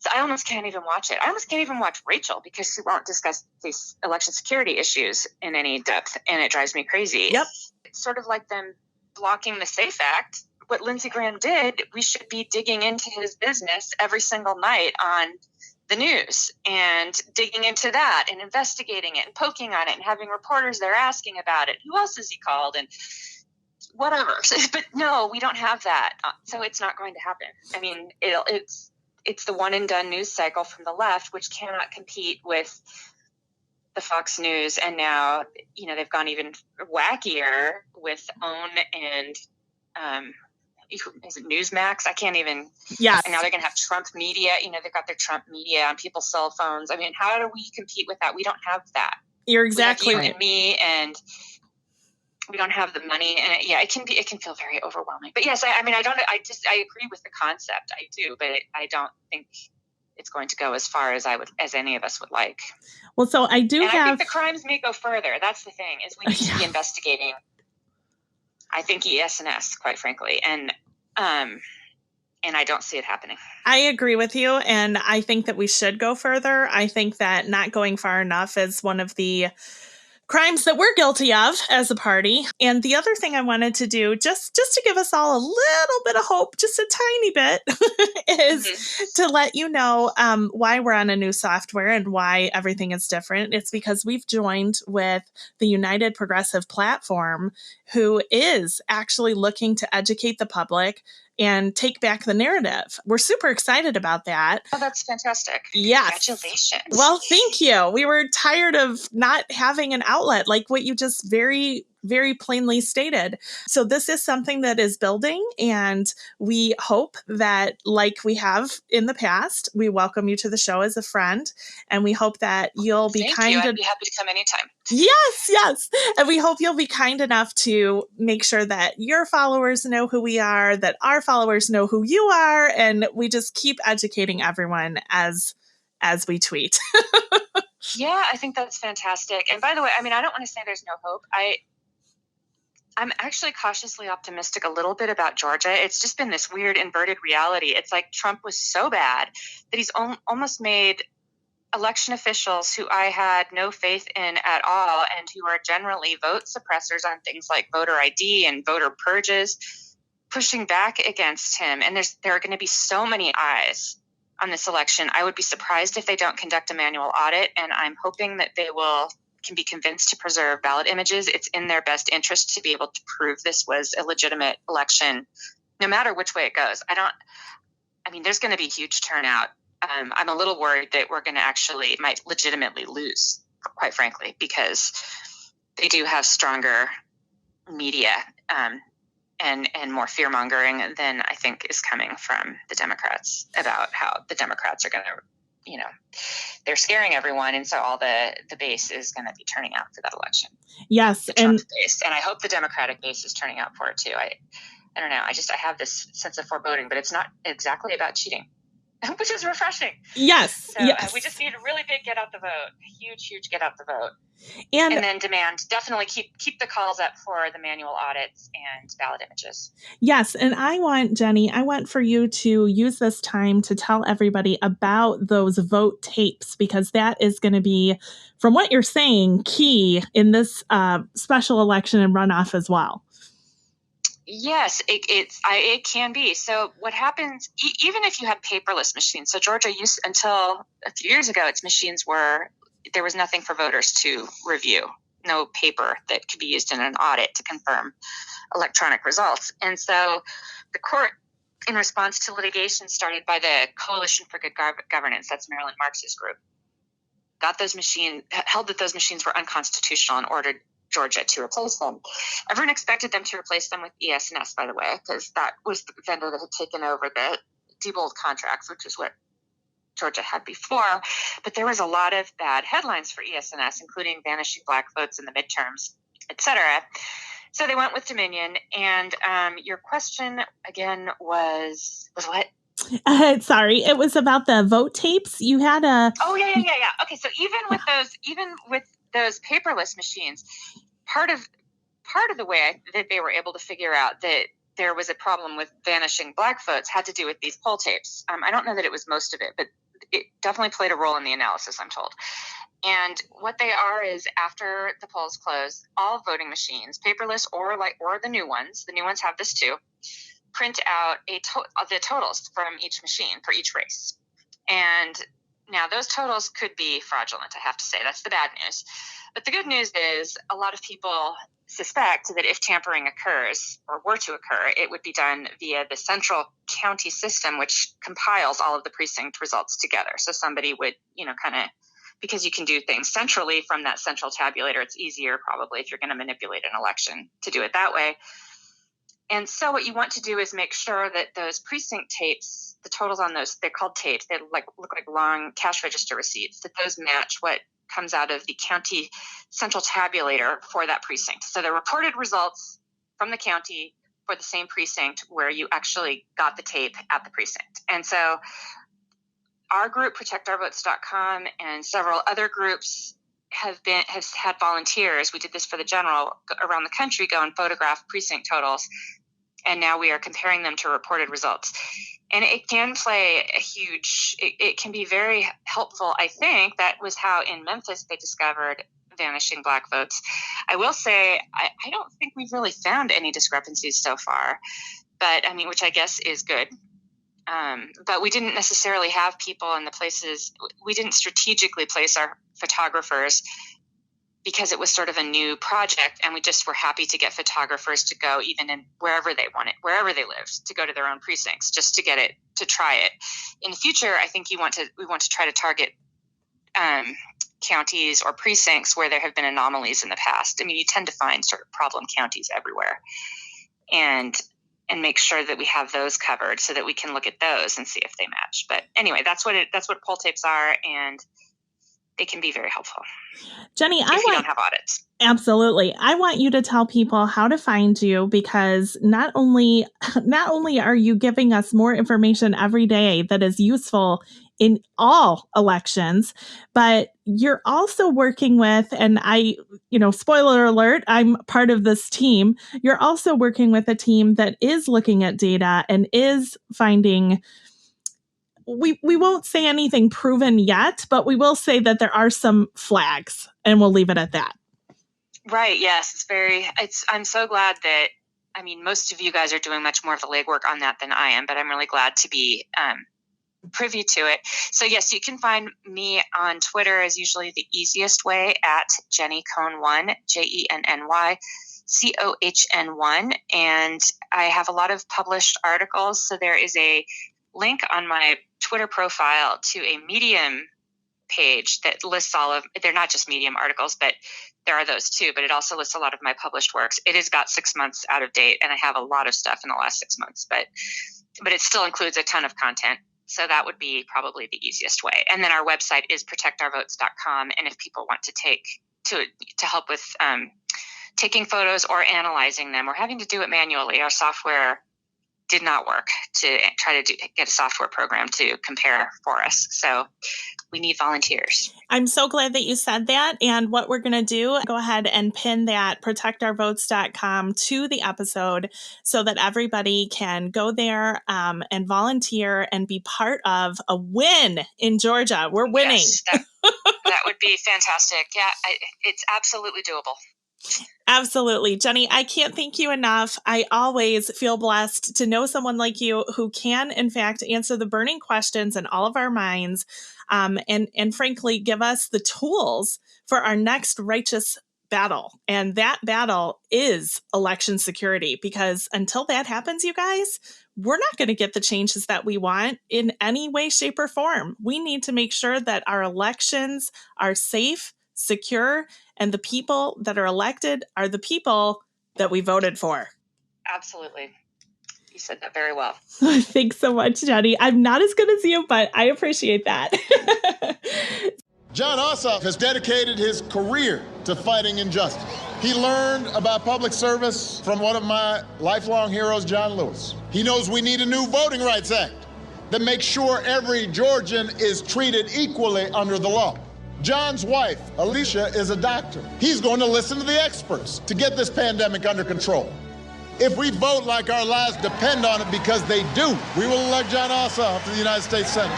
So I almost can't even watch it. I almost can't even watch Rachel because she won't discuss these election security issues in any depth, and it drives me crazy. Yep. It's sort of like them blocking the SAFE Act. What Lindsey Graham did, we should be digging into his business every single night on the news and digging into that and investigating it and poking on it and having reporters there asking about it. Who else has he called? And whatever. But no, we don't have that. So it's not going to happen. I mean, it's the one and done news cycle from the left, which cannot compete with the Fox News. And now, they've gone even wackier with OWN and, is it Newsmax? I can't even. Yes. And now they're going to have Trump media. They've got their Trump media on people's cell phones. I mean, how do we compete with that? We don't have that. You're exactly right. right. And me, and we don't have the money. And it can feel very overwhelming. But yes, I agree with the concept. I do, but I don't think it's going to go as far as as any of us would like. Well, so I think the crimes may go further. That's the thing, is we need to be investigating. I think ES&S, quite frankly, and I don't see it happening. I agree with you, and I think that we should go further. I think that not going far enough is one of the crimes that we're guilty of as a party. And the other thing I wanted to do, just to give us all a little bit of hope, just a tiny bit, is to let you know why we're on a new software and why everything is different. It's because we've joined with the United Progressive Platform, who is actually looking to educate the public and take back the narrative. We're super excited about that. Oh, that's fantastic. Yes. Congratulations. Well, thank you. We were tired of not having an outlet, like what you just very, very plainly stated. So this is something that is building, and we hope that, like we have in the past, we welcome you to the show as a friend, and we hope that you'll be kind I'd be happy to come anytime. Yes. And we hope you'll be kind enough to make sure that your followers know who we are, that our followers know who you are, and we just keep educating everyone as we tweet. Yeah, I think that's fantastic. And by the way, I mean, I don't want to say there's no hope. I'm actually cautiously optimistic a little bit about Georgia. It's just been this weird inverted reality. It's like Trump was so bad that he's almost made election officials who I had no faith in at all, and who are generally vote suppressors on things like voter ID and voter purges, pushing back against him. And there are going to be so many eyes on this election. I would be surprised if they don't conduct a manual audit, and I'm hoping that they can be convinced to preserve ballot images. It's in their best interest to be able to prove this was a legitimate election, no matter which way it goes. There's going to be a huge turnout. I'm a little worried that we're going to might legitimately lose, quite frankly, because they do have stronger media and more fear-mongering than I think is coming from the Democrats about how the Democrats are going to, they're scaring everyone. And so all the base is going to be turning out for that election. Yes. The Trump base. And I hope the Democratic base is turning out for it too. I don't know. I have this sense of foreboding, but it's not exactly about cheating, which is refreshing. Yes. So we just need a really big get out the vote, huge get out the vote. And then definitely keep the calls up for the manual audits and ballot images. Yes. And Jenny, I want for you to use this time to tell everybody about those vote tapes, because that is going to be, from what you're saying, key in this special election and runoff as well. Yes, it can be. So what happens, even if you have paperless machines, so Georgia used, until a few years ago, its machines there was nothing for voters to review, no paper that could be used in an audit to confirm electronic results. And so the court, in response to litigation started by the Coalition for Good Governance, that's Marilyn Marx's group, held that those machines were unconstitutional and ordered Georgia to replace them. Everyone expected them to replace them with ES&S, by the way, because that was the vendor that had taken over the Diebold contracts, which is what Georgia had before. But there was a lot of bad headlines for ES&S, including vanishing black votes in the midterms, et cetera. So they went with Dominion. And your question again was what? Sorry, it was about the vote tapes. You had a. Oh yeah. Okay, so even with those paperless machines, part of the way that they were able to figure out that there was a problem with vanishing black votes had to do with these poll tapes. I don't know that it was most of it, but it definitely played a role in the analysis, I'm told. And what they are is, after the polls close, all voting machines, paperless or the new ones have this too, print out the totals from each machine for each race. And now those totals could be fraudulent, I have to say. That's the bad news. But the good news is, a lot of people suspect that if tampering occurs or were to occur, it would be done via the central county system, which compiles all of the precinct results together. So somebody would, because you can do things centrally from that central tabulator, it's easier probably if you're going to manipulate an election to do it that way. And so what you want to do is make sure that those precinct tapes, the totals on those, they're called tapes, they look like long cash register receipts, that those match what comes out of the county central tabulator for that precinct. So the reported results from the county for the same precinct where you actually got the tape at the precinct. And so our group, ProtectOurVotes.com, and several other groups have had volunteers. We did this for the general around the country, go and photograph precinct totals. And now we are comparing them to reported results. And it can play it can be very helpful. I think that was how in Memphis they discovered vanishing black votes. I will say, I don't think we've really found any discrepancies so far, but which I guess is good. But we didn't necessarily have people in the places, we didn't strategically place our photographers because it was sort of a new project, and we just were happy to get photographers to go even in wherever they wherever they lived, to go to their own precincts just to get it, to try it. In the future, I think we want to try to target counties or precincts where there have been anomalies in the past. You tend to find sort of problem counties everywhere, and make sure that we have those covered so that we can look at those and see if they match. But anyway, that's what poll tapes are, and they can be very helpful. Jenny, if you don't have audits. Absolutely. I want you to tell people how to find you, because not only are you giving us more information every day that is useful in all elections, but you're also working with, and spoiler alert, I'm part of this team. You're also working with a team that is looking at data and is finding, we won't say anything proven yet, but we will say that there are some flags, and we'll leave it at that. Right. Yes. I'm so glad that, most of you guys are doing much more of the legwork on that than I am, but I'm really glad to be privy to it. So yes, you can find me on Twitter is usually the easiest way, at Jenny Cohn 1, JENNY COHN 1. And I have a lot of published articles. So there is a link on my Twitter profile to a Medium page that lists they're not just Medium articles, but there are those too, but it also lists a lot of my published works. It is about 6 months out of date, and I have a lot of stuff in the last 6 months, but it still includes a ton of content. So that would be probably the easiest way. And then our website is ProtectOurVotes.com. And if people want to help with taking photos or analyzing them or having to do it manually, our software did not work to try to get a software program to compare for us. So we need volunteers. I'm so glad that you said that. And what we're going to do, go ahead and pin that ProtectOurVotes.com to the episode so that everybody can go there and volunteer and be part of a win in Georgia. We're winning. Yes, that would be fantastic. Yeah, it's absolutely doable. Absolutely. Jenny, I can't thank you enough. I always feel blessed to know someone like you who can, in fact, answer the burning questions in all of our minds, and frankly, give us the tools for our next righteous battle. And that battle is election security, because until that happens, you guys, we're not going to get the changes that we want in any way, shape, or form. We need to make sure that our elections are safe, secure, and the people that are elected are the people that we voted for. Absolutely. You said that very well. Thanks so much, Jenny. I'm not as good as you, but I appreciate that. Jon Ossoff has dedicated his career to fighting injustice. He learned about public service from one of my lifelong heroes, John Lewis. He knows we need a new Voting Rights Act that makes sure every Georgian is treated equally under the law. John's wife, Alicia, is a doctor. He's going to listen to the experts to get this pandemic under control. If we vote like our lives depend on it, because they do, we will elect Jon Ossoff to the United States Senate.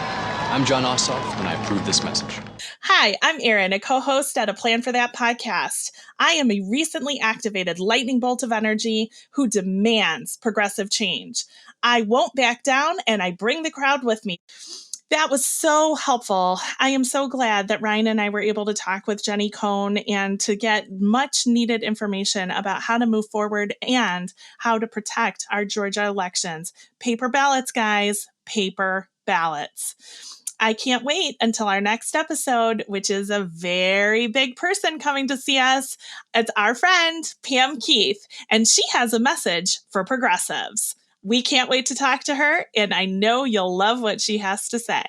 I'm John Ossoff, and I approve this message. Hi, I'm Erin, a co-host at A Plan for That podcast. I am a recently activated lightning bolt of energy who demands progressive change. I won't back down, and I bring the crowd with me. That was so helpful. I am so glad that Ryan and I were able to talk with Jenny Cohn and to get much needed information about how to move forward and how to protect our Georgia elections. Paper ballots, guys, paper ballots. I can't wait until our next episode, which is a very big person coming to see us. It's our friend, Pam Keith, and she has a message for progressives. We can't wait to talk to her, and I know you'll love what she has to say.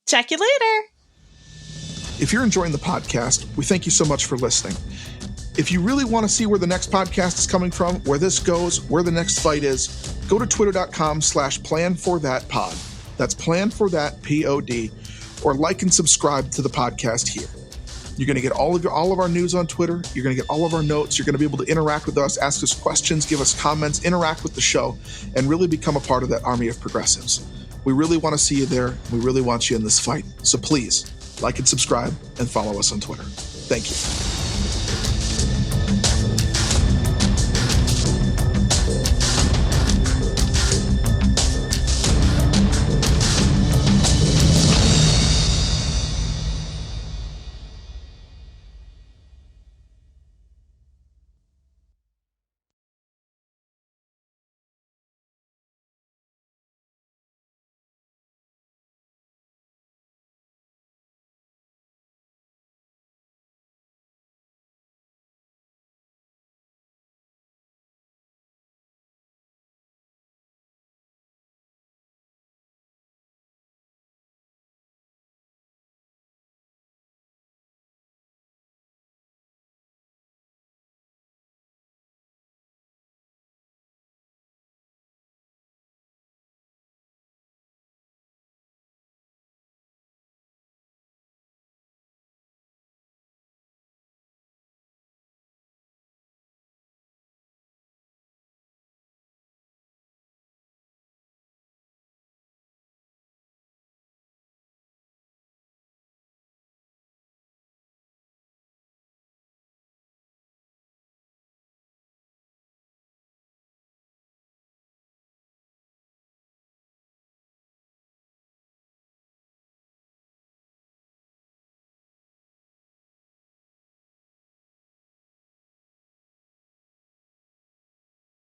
Check you later. If you're enjoying the podcast, we thank you so much for listening. If you really want to see where the next podcast is coming from, where this goes, where the next fight is, go to twitter.com/planforthatpod. That's planforthatpod, or like and subscribe to the podcast here. You're going to get all of our news on Twitter. You're going to get all of our notes. You're going to be able to interact with us, ask us questions, give us comments, interact with the show, and really become a part of that army of progressives. We really want to see you there. We really want you in this fight. So please, like and subscribe and follow us on Twitter. Thank you.